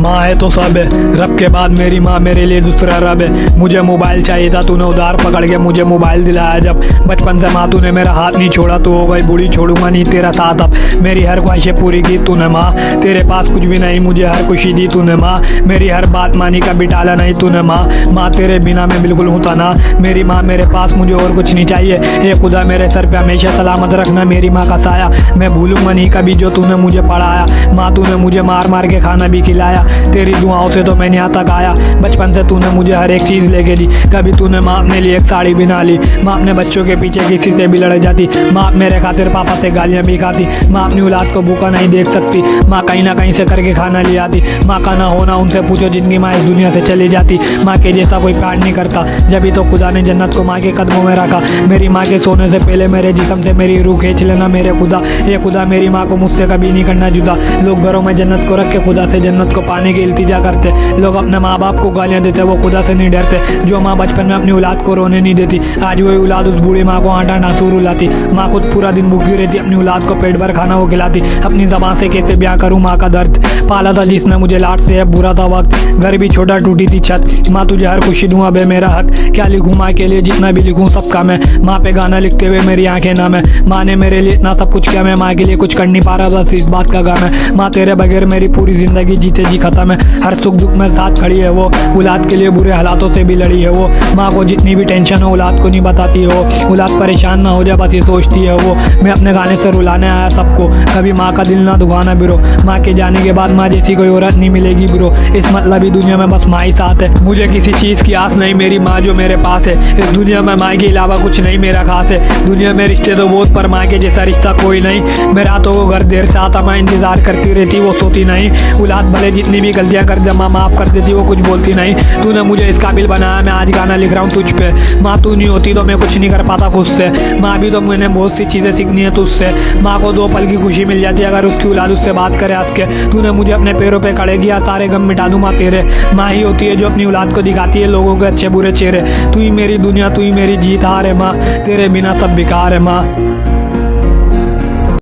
माँ है तो सब है, रब के बाद मेरी माँ मेरे लिए दूसरा रब है। मुझे मोबाइल चाहिए था, तूने उधार पकड़ के मुझे मोबाइल दिलाया जब। बचपन से माँ तूने मेरा हाथ नहीं छोड़ा, तू हो गई बूढ़ी छोड़ूंगा नहीं तेरा साथ अब। मेरी हर ख्वाहिशें पूरी की तूने माँ, तेरे पास कुछ भी नहीं मुझे हर खुशी दी तूने माँ। मेरी हर बात मानी कभी टाला नहीं तूने माँ। माँ तेरे बिना मैं बिल्कुल हूँ ना। मेरी माँ मेरे पास, मुझे और कुछ नहीं चाहिए। ये खुदा मेरे सर पे हमेशा सलामत रखना मेरी माँ का साया। मैं भूलूंगा नहीं कभी जो तूने मुझे पढ़ाया। माँ तूने मुझे मार मार के खाना भी खिलाया, तेरी दुआओं से तो मैंने यहाँ तक आया। बचपन से तूने मुझे हर एक चीज़ लेके दी, कभी तूने माँ अपने लिए एक साड़ी भी ना ली। माँ अपने बच्चों के पीछे किसी से भी लड़ जाती, माँ मेरे खातिर पापा से गालियाँ भी खाती। माँ अपनी औलाद को भूखा नहीं देख सकती, माँ कहीं ना कहीं से करके खाना ले आती। माँ का ना होना उनसे पूछो जिनकी माँ इस दुनिया से चली जाती। माँ के जैसा कोई प्यार नहीं करता, जब तो खुदा ने जन्नत को माँ के कदमों में रखा। मेरी माँ के सोने से पहले मेरे जिस्म से मेरी रूह खींच लेना मेरे खुदा। ये खुदा मेरी माँ को मुझसे कभी नहीं करना जुदा। लोग घरों में जन्नत को रख के खुदा से जन्नत को पाने की इल्तिजा करते। लोग अपने माँ बाप को गालियाँ देते, वो खुदा से नहीं डरते। जो माँ बचपन में अपनी औलाद को रोने नहीं देती, आज वही औलाद उस बूढ़ी माँ को आटा आंसू रुलाती। माँ खुद पूरा दिन भूखी रहती, अपनी औलाद को पेट भर खाना वो खिलाती। अपनी ज़बान से कैसे ब्याह करूँ माँ का दर्द, पाला था जिसने मुझे लाड से, अब बुरा था वक्त। घर भी छोटा टूटी थी छत, माँ तुझे हर खुशी दूँ अब है मेरा हक। क्या लिखूँ माँ के लिए, जितना भी लिखूँ सबका मैं। माँ पे गाना लिखते हुए मेरी आंखें नम है। माँ ने मेरे लिए इतना सब कुछ किया, मैं माँ के लिए कुछ कर नहीं पा रहा, बस इस बात का गम है। माँ तेरे बगैर मेरी पूरी जिंदगी जीते जी खत्म है। हर सुख दुख में साथ खड़ी है वो, औलाद के लिए बुरे हालातों से भी लड़ी है वो। माँ को जितनी भी टेंशन हो औलाद को नहीं बताती है वो। औलाद परेशान ना हो जाए बस ये सोचती है वो। मैं अपने गाने से रुलाने आया सबको, कभी माँ का दिल ना दुखाना ब्रो। माँ के जाने के बाद माँ जैसी कोई औरत नहीं मिलेगी ब्रो। इस मतलबी दुनिया में बस माँ ही साथ है। मुझे किसी चीज़ की आस नहीं, मेरी माँ जो मेरे पास है। इस दुनिया में माँ के अलावा कुछ नहीं मेरा खास है। दुनिया में रिश्ते तो बहुत, पर माँ के जैसा रिश्ता कोई नहीं। मैं रातों को घर देर से आता, माँ इंतजार करती रहती, वो सोती नहीं। औलाद भले जितनी भी गलतियाँ कर दे माँ माफ़ कर देती, वो कुछ बोलती नहीं। तूने मुझे इस काबिल बनाया, मैं आज गाना लिख रहा हूँ तुझ पे। माँ तू नहीं होती तो मैं कुछ नहीं कर पाता खुद से। माँ भी तो मैंने बहुत सी चीज़ें सीखनी है तुझसे। माँ को 2 पल की खुशी मिल जाती है अगर उसकी औलाद उससे बात करे हंस के। तूने मुझे अपने पैरों पे खड़े किया, सारे गम मिटा दूँ माँ तेरे। माँ ही होती है जो अपनी औलाद को दिखाती है लोगों के अच्छे बुरे चेहरे। तू ही मेरी दुनिया, तू ही मेरी जीत हार है माँ, तेरे बिना सब बेकार है माँ।